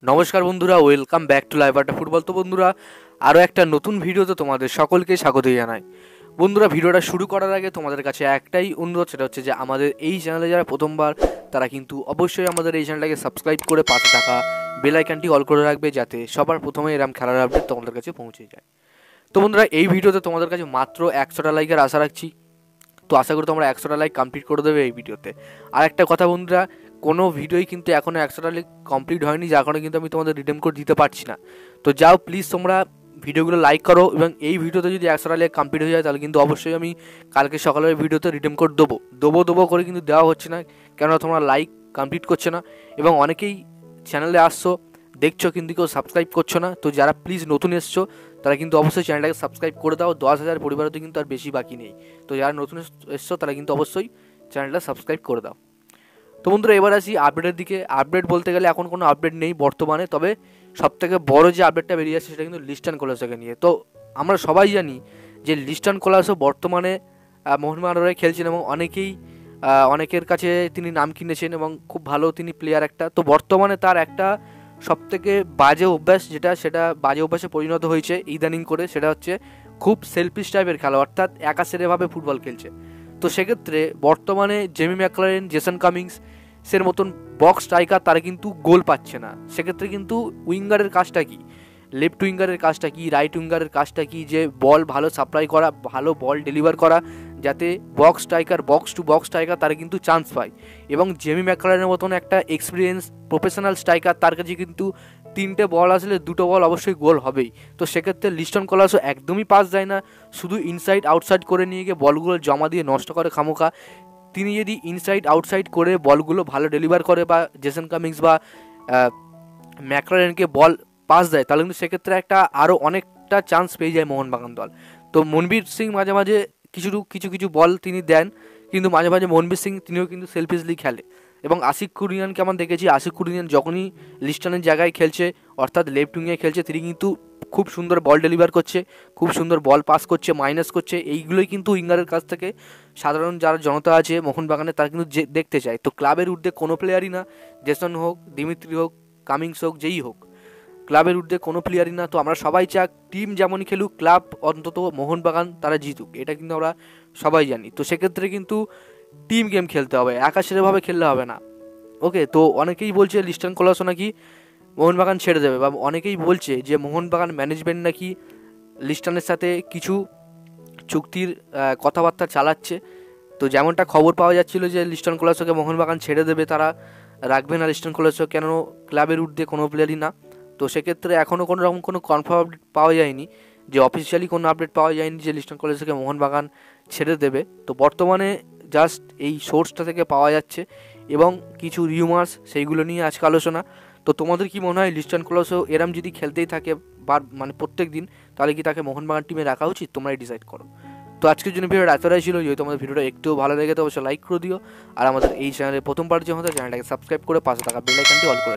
নমস্কার বন্ধুরা, welcome back to live আড্ডা ফুটবল। তো বন্ধুরা, আরও একটা নতুন ভিডিওতে তোমাদের সকলকে স্বাগত জানাই। বন্ধুরা, ভিডিওটা শুরু করার আগে তোমাদের কাছে একটাই অনুরোধ, সেটা হচ্ছে যে আমাদের এই চ্যানেলে যারা প্রথমবার তারা কিন্তু অবশ্যই আমাদের এই চ্যানেলটাকে সাবস্ক্রাইব করে পাশে থাকা বেল আইকনটি অল করে রাখবে, যাতে সবার প্রথমে এরম খেলার আপডেট তোমাদের কাছে পৌঁছে যায়। তো বন্ধুরা, এই ভিডিওতে তোমাদের কাছে মাত্র 100টা লাইকের আশা রাখছি। তো আশা করি তোমরা 100টা লাইক কমপ্লিট করে দেবে এই ভিডিওতে। আর একটা কথা বন্ধুরা, কোনো ভিডিওই কিন্তু এখনও 100টা লাইক কমপ্লিট হয়নি, যার কারণে কিন্তু আমি তোমাদের রিডেম কোড দিতে পারছি না। তো যাও প্লিজ তোমরা ভিডিওগুলো লাইক করো, এবং এই ভিডিওতে যদি 100টা লাইক কমপ্লিট হয়ে যায় তাহলে কিন্তু অবশ্যই আমি কালকে সকালের ভিডিওতে রিডেম কোড দেবো করে কিন্তু দেওয়া হচ্ছে না, কেননা তোমরা লাইক কমপ্লিট করছে না এবং অনেকেই চ্যানেলে আসছো দেখছো কিন্তু কেউ সাবস্ক্রাইব করছো না। তো যারা প্লিজ নতুন এসছো তারা কিন্তু অবশ্যই চ্যানেলটাকে সাবস্ক্রাইব করে দাও। 10,000 পরিবারতে কিন্তু আর বেশি বাকি নেই। তো যারা নতুন এসছো তারা কিন্তু অবশ্যই চ্যানেলটা সাবস্ক্রাইব করে দাও। তো বন্ধুরা, এবার আসি আপডেটের দিকে। আপডেট বলতে গেলে এখন কোনো আপডেট নেই বর্তমানে, তবে সবথেকে বড় যে আপডেটটা বেরিয়ে আসছে সেটা কিন্তু লিস্টন কোলাসোকে নিয়ে। তো আমরা সবাই জানি যে লিস্টন কোলাসো বর্তমানে মোহনবাগানের হয়ে খেলছেন এবং অনেকের কাছে তিনি নাম কিনেছেন এবং খুব ভালো তিনি প্লেয়ার একটা। তো বর্তমানে তার একটা সবথেকে বাজে অভ্যাস, সেটা বাজে অভ্যাসে পরিণত হয়েছে ইদানিং করে, সেটা হচ্ছে খুব সেলফিশ টাইপের খেলা, অর্থাৎ একা সেরেভাবে ফুটবল খেলছে। তো সেক্ষেত্রে বর্তমানে জেমি ম্যাকলারেন, জেসন কামিংসের মতন বক্স স্ট্রাইকার তারা কিন্তু গোল পাচ্ছে না। সেক্ষেত্রে কিন্তু উইঙ্গারের কাজটা কি, লেফট উইঙ্গারের কাজটা কি, রাইট উইঙ্গারের কাজটা কি, যে বল ভালো সাপ্লাই করা, ভালো বল ডেলিভার করা, যাতে বক্স টু বক্স স্ট্রাইকার তারা কিন্তু চান্স পায়। এবং জেমি ম্যাকলারেনের মতন একটা এক্সপিরিয়েন্স প্রফেশনাল স্ট্রাইকার, তার কাছে কিন্তু 3টে বল আসলে 2টো বল অবশ্যই গোল হবেই। তো সেক্ষেত্রে লিস্টন কোলাসো একদমই পাস যায় না, শুধু ইনসাইড আউটসাইড করে নিয়ে গিয়ে বলগুলো জমা দিয়ে নষ্ট করে খামোখা। তিনি যদি ইনসাইড আউটসাইড করে বলগুলো ভালো ডেলিভার করে, বা জেসন কামিংস বা ম্যাকলারেনকে বল পাস দেয়, তাহলে কিন্তু সেক্ষেত্রে আরও অনেকটা চান্স পেয়ে যায় মোহনবাগান দল। তো মনবীর সিং মাঝে মাঝে কিছু বল তিনি দেন, কিন্তু মাঝে মাঝে মনবীর সিং তিনিও কিন্তু সেলফিশলি খেলে। এবং আশিক কুরিয়ানকে আমরা দেখেছি, আশিক কুরিয়ান যখনই লিস্টনের জায়গায় খেলছে, অর্থাৎ লেফট উইংয়ে খেলছে, তিনি কিন্তু খুব সুন্দর বল ডেলিভার করছে, খুব সুন্দর বল পাস করছে, মাইনাস করছে। এইগুলোই কিন্তু উইঙ্গারের কাছ থেকে সাধারণ যারা জনতা আছে মোহনবাগানে তারা কিন্তু দেখতে চায়। তো ক্লাবের ঊর্ধ্বে কোনো প্লেয়ারই না, জেসন হোক, দিমিত্রি হোক, কামিংস হোক, যেই হোক, ক্লাবের ঊর্ধ্বে কোনো প্লেয়ারই না। তো আমরা সবাই চাই টিম যেমনই খেলুক, ক্লাব অন্তত মোহনবাগান তারা জিতুক, এটা কিন্তু আমরা সবাই জানি। তো সেক্ষেত্রে কিন্তু টিম গেম খেলতে হবে, একাশেরভাবে খেললে হবে না। ওকে, তো অনেকেই বলছে লিস্টন কোলাসো নাকি মোহনবাগান ছেড়ে দেবে, বা অনেকেই বলছে যে মোহনবাগান ম্যানেজমেন্ট নাকি লিস্টনের সাথে কিছু চুক্তির কথাবার্তা চালাচ্ছে। তো যেমনটা খবর পাওয়া যাচ্ছিল যে লিস্টন কোলাসোকে মোহনবাগান ছেড়ে দেবে, তারা রাখবে না লিস্টন কোলাসো, কেন ক্লাবের ঊর্ধ্বে কোনো প্লেয়ারই না। তো সেক্ষেত্রে এখনও কোনো রকম কোনো কনফার্ম আপডেট পাওয়া যায়নি, যে অফিসিয়ালি কোনো আপডেট পাওয়া যায়নি যে লিস্টন কোলাসোকে মোহনবাগান ছেড়ে দেবে। তো বর্তমানে জাস্ট এই সোর্সটা থেকে পাওয়া যাচ্ছে এবং কিছু রিউমার্স, সেইগুলো নিয়ে আজকে আলোচনা। তো তোমাদের কি মনে হয়, লিস্টন কোলাসো এরম যদি খেলতেই থাকে মানে প্রত্যেক দিন, তাহলে কি তাকে মোহনবাগান টিমে রাখা উচিত? তোমরাই ডিসাইড করো। তো আজকের জন্য ভিডিওটা এতটাই ছিল। যদি তোমাদের ভিডিওটা একটু ভালো লেগে তো অবশ্যই লাইক করে দিও, আর আমাদের এই চ্যানেলে প্রথমবার যে হতো চ্যানেলটাকে সাবস্ক্রাইব করে পাশে থাকা বেল আইকনটি অল করে